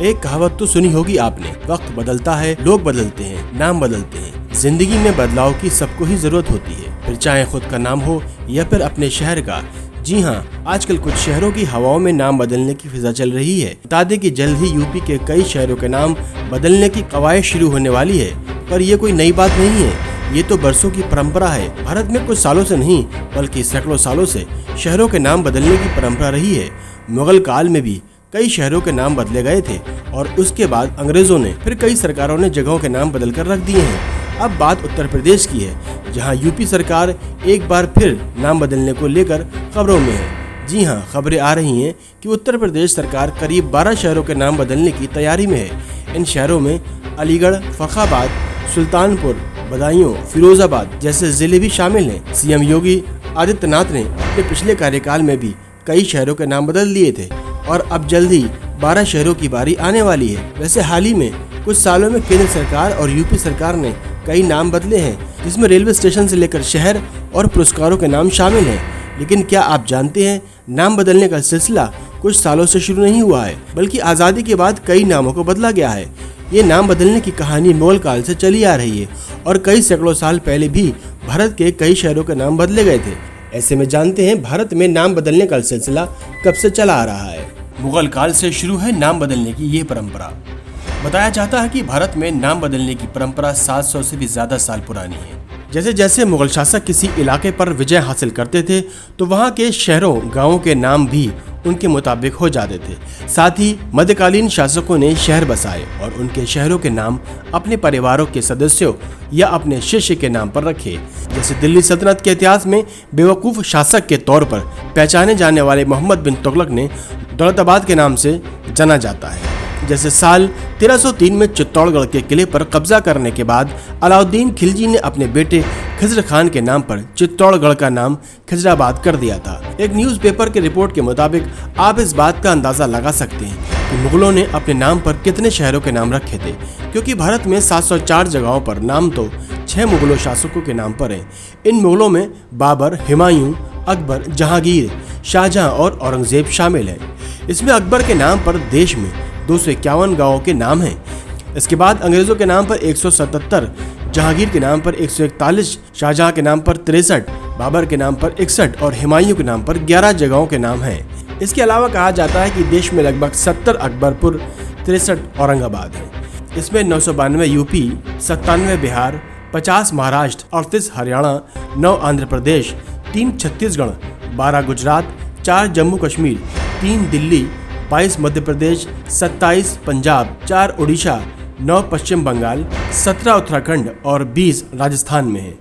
एक कहावत तो सुनी होगी आपने, वक्त बदलता है, लोग बदलते हैं, नाम बदलते हैं। जिंदगी में बदलाव की सबको ही जरूरत होती है, फिर चाहे खुद का नाम हो या फिर अपने शहर का। जी हाँ, आजकल कुछ शहरों की हवाओं में नाम बदलने की फिजा चल रही है। बता दें कि जल्द ही यूपी के कई शहरों के नाम बदलने की कवायद शुरू होने वाली है। पर ये कोई नई बात नहीं है, ये तो बरसों की परंपरा है। भारत में कुछ सालों से नहीं बल्कि सैकड़ों सालों से शहरों के नाम बदलने की परंपरा रही है। मुगल काल में भी कई शहरों के नाम बदले गए थे और उसके बाद अंग्रेजों ने, फिर कई सरकारों ने जगहों के नाम बदल कर रख दिए हैं। अब बात उत्तर प्रदेश की है, जहां यूपी सरकार एक बार फिर नाम बदलने को लेकर खबरों में है। जी हां, खबरें आ रही हैं कि उत्तर प्रदेश सरकार करीब 12 शहरों के नाम बदलने की तैयारी में है। इन शहरों में अलीगढ़, फर्रुखाबाद, सुल्तानपुर, बदायूं, फिरोजाबाद जैसे जिले भी शामिल हैं। सीएम योगी आदित्यनाथ ने अपने पिछले कार्यकाल में भी कई शहरों के नाम बदल दिए थे और अब जल्द ही 12 शहरों की बारी आने वाली है। वैसे हाल ही में कुछ सालों में केंद्र सरकार और यूपी सरकार ने कई नाम बदले हैं, जिसमें रेलवे स्टेशन से लेकर शहर और पुरस्कारों के नाम शामिल हैं। लेकिन क्या आप जानते हैं, नाम बदलने का सिलसिला कुछ सालों से शुरू नहीं हुआ है, बल्कि आज़ादी के बाद कई नामों को बदला गया है। ये नाम बदलने की कहानी मुगल काल से चली आ रही है और कई सैकड़ों साल पहले भी भारत के कई शहरों के नाम बदले गए थे। ऐसे में जानते हैं भारत में नाम बदलने का सिलसिला कब से चला आ रहा है। मुगल काल से शुरू है नाम बदलने की ये परंपरा। बताया जाता है कि भारत में नाम बदलने की परंपरा 700 से भी ज्यादा साल पुरानी है। जैसे जैसे मुगल शासक किसी इलाके पर विजय हासिल करते थे तो वहाँ के शहरों, गांवों के नाम भी उनके मुताबिक हो जाते थे। साथ ही मध्यकालीन शासकों ने शहर बसाए और उनके शहरों के नाम अपने परिवारों के सदस्यों या अपने शिष्य के नाम पर रखे। जैसे दिल्ली सल्तनत के इतिहास में बेवकूफ शासक के तौर पर पहचाने जाने वाले मोहम्मद बिन तुगलक ने दौलताबाद के नाम से जाना जाता है। जैसे साल 1303 में चित्तौड़गढ़ के किले पर कब्जा करने के बाद अलाउद्दीन खिलजी ने अपने बेटे खिजर खान के नाम पर चित्तौड़गढ़ का नाम खिजराबाद कर दिया था। एक न्यूज़पेपर की रिपोर्ट के मुताबिक आप इस बात का अंदाजा लगा सकते हैं कि मुगलों ने अपने नाम पर कितने शहरों के नाम रखे थे, क्योंकि भारत में 704 जगहों पर नाम तो 6 मुगलों शासकों के नाम पर हैं। इन मुगलों में बाबर, हुमायूं, अकबर, जहांगीर, शाहजहां और औरंगजेब शामिल हैं। इसमें अकबर के नाम पर देश में 251 गांवों के नाम हैं। इसके बाद अंग्रेजों के नाम पर 177, जहांगीर के नाम पर 141, शाहजहां के नाम पर 63, बाबर के नाम पर 61 और हुमायूं के नाम पर 11 जगहों के नाम हैं। इसके अलावा कहा जाता है कि देश में लगभग 70 अकबरपुर, 63 औरंगाबाद हैं। इसमें 992 यूपी, 97 बिहार, 50 महाराष्ट्र, 38 हरियाणा, 9 आंध्र प्रदेश, 3 छत्तीसगढ़, 12 गुजरात, 4 जम्मू कश्मीर, 3 दिल्ली, 22 मध्य प्रदेश, 27 पंजाब, 4 उड़ीसा, 9 पश्चिम बंगाल, 17 उत्तराखंड और 20 राजस्थान में है।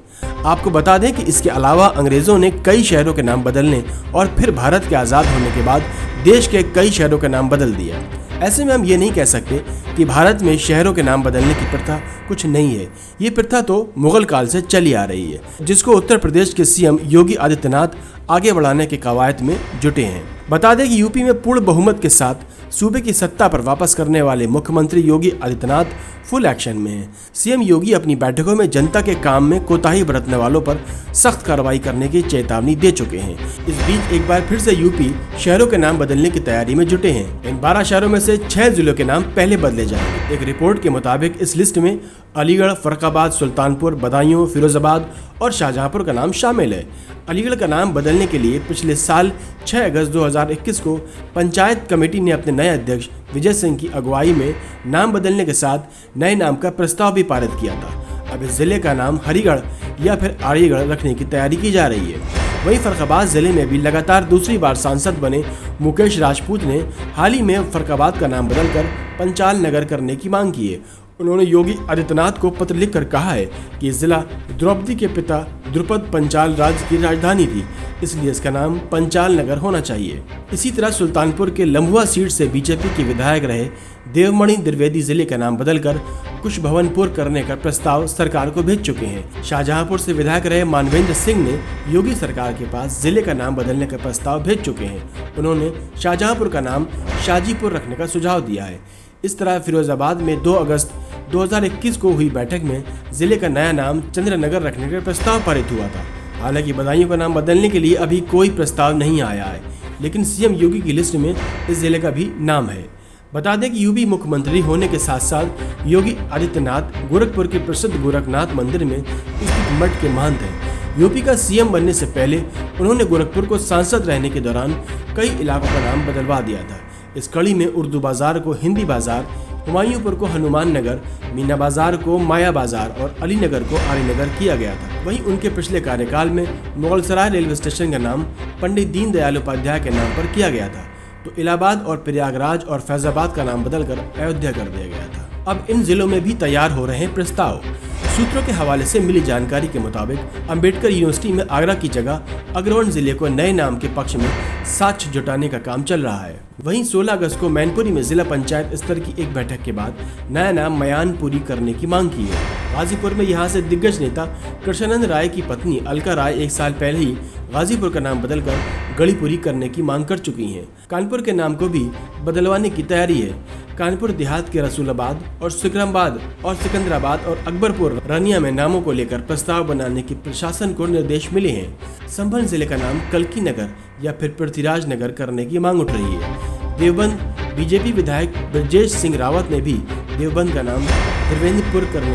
आपको बता दें कि इसके अलावा अंग्रेजों ने कई शहरों के नाम बदलने और फिर भारत के आज़ाद होने के बाद देश के कई शहरों के नाम बदल दिया। ऐसे में हम ये नहीं कह सकते कि भारत में शहरों के नाम बदलने की प्रथा कुछ नहीं है। ये प्रथा तो मुगल काल से चली आ रही है, जिसको उत्तर प्रदेश के सीएम योगी आदित्यनाथ आगे बढ़ाने के कवायद में जुटे हैं। बता दें कि यूपी में पूर्ण बहुमत के साथ सूबे की सत्ता पर वापस करने वाले मुख्यमंत्री योगी आदित्यनाथ फुल एक्शन में हैं। सीएम योगी अपनी बैठकों में जनता के काम में कोताही बरतने वालों पर सख्त कार्रवाई करने की चेतावनी दे चुके हैं। इस बीच एक बार फिर से यूपी शहरों के नाम बदलने की तैयारी में जुटे हैं। इन 12 शहरों में से 6 जिलों के नाम पहले बदले जाएंगे। एक रिपोर्ट के मुताबिक इस लिस्ट में अलीगढ़, फर्रुखाबाद, सुल्तानपुर, बदायूं, फिरोजाबाद और शाहजहांपुर का नाम शामिल है। अलीगढ़ का नाम बदलने के लिए पिछले साल 6 अगस्त 2021 को पंचायत कमेटी ने अपने नए अध्यक्ष विजय सिंह की अगुवाई में नाम बदलने के साथ नए नाम का प्रस्ताव भी पारित किया था। अब इस जिले का नाम हरिगढ़ या फिर आर्यगढ़ रखने की तैयारी की जा रही है। वहीं फर्रुखाबाद जिले में भी लगातार दूसरी बार सांसद बने मुकेश राजपूत ने हाल ही में फर्रुखाबाद का नाम बदलकर पंचाल नगर करने की मांग की है। उन्होंने योगी आदित्यनाथ को पत्र लिखकर कहा है कि जिला द्रौपदी के पिता द्रुपद पंचाल राज्य की राजधानी थी, इसलिए इसका नाम पंचाल नगर होना चाहिए। इसी तरह सुल्तानपुर के लम्बुआ सीट से बीजेपी के विधायक रहे देवमणि द्विवेदी जिले का नाम बदलकर कुश भवनपुर करने का प्रस्ताव सरकार को भेज चुके हैं। शाहजहांपुर से विधायक रहे मानवेंद्र सिंह ने योगी सरकार के पास जिले का नाम बदलने का प्रस्ताव भेज चुके हैं। उन्होंने शाहजहांपुर का नाम शाजीपुर रखने का सुझाव दिया है। इस तरह फिरोजाबाद में 2 अगस्त 2021 को हुई बैठक में जिले का नया नाम चंद्रनगर रखने का प्रस्ताव पारित हुआ था। हालांकि बदायूं का नाम बदलने के लिए अभी कोई प्रस्ताव नहीं आया है, लेकिन सीएम योगी की लिस्ट में इस जिले का भी नाम है। बता दें कि यूपी मुख्यमंत्री होने के साथ साथ योगी आदित्यनाथ गोरखपुर के प्रसिद्ध गोरखनाथ मंदिर में स्थित मठ के महंत हैं। यूपी का सीएम बनने से पहले उन्होंने गोरखपुर को सांसद रहने के दौरान कई इलाकों का नाम बदलवा दिया था। इस कड़ी में उर्दू बाजार को हिंदी बाजार, हुमायूंपुर को हनुमान नगर, मीना बाजार को माया बाजार और अलीनगर को आलीनगर किया गया था। वहीं उनके पिछले कार्यकाल में मुगलसराय रेलवे स्टेशन का नाम पंडित दीनदयाल उपाध्याय के नाम पर किया गया था, तो इलाहाबाद और प्रयागराज और फैजाबाद का नाम बदलकर अयोध्या कर दिया गया था। अब इन जिलों में भी तैयार हो रहे हैं प्रस्ताव। सूत्रों के हवाले से मिली जानकारी के मुताबिक अंबेडकर यूनिवर्सिटी में आगरा की जगह अग्रवन जिले को नए नाम के पक्ष में साक्ष्य जुटाने का काम चल रहा है। वहीं 16 अगस्त को मैनपुरी में जिला पंचायत स्तर की एक बैठक के बाद नया नाम मयानपुरी करने की मांग की है। गाजीपुर में यहां से दिग्गज नेता कृष्णानंद राय की पत्नी अलका राय 1 साल पहले ही गाजीपुर का नाम बदलकर गढ़ीपुरी करने की मांग कर चुकी हैं। कानपुर के नाम को भी बदलवाने की तैयारी है। कानपुर देहात के रसूलाबाद और सिकंदराबाद और सिकंदराबाद और अकबरपुर रानिया में नामों को लेकर प्रस्ताव बनाने की प्रशासन को निर्देश मिले हैं। संभल जिले का नाम कल्की नगर या फिर पृथ्वीराज नगर करने की मांग उठ रही है। देवबंद बीजेपी विधायक ब्रजेश सिंह रावत ने भी देवबंद का नाम त्रिवेंद्रपुर करने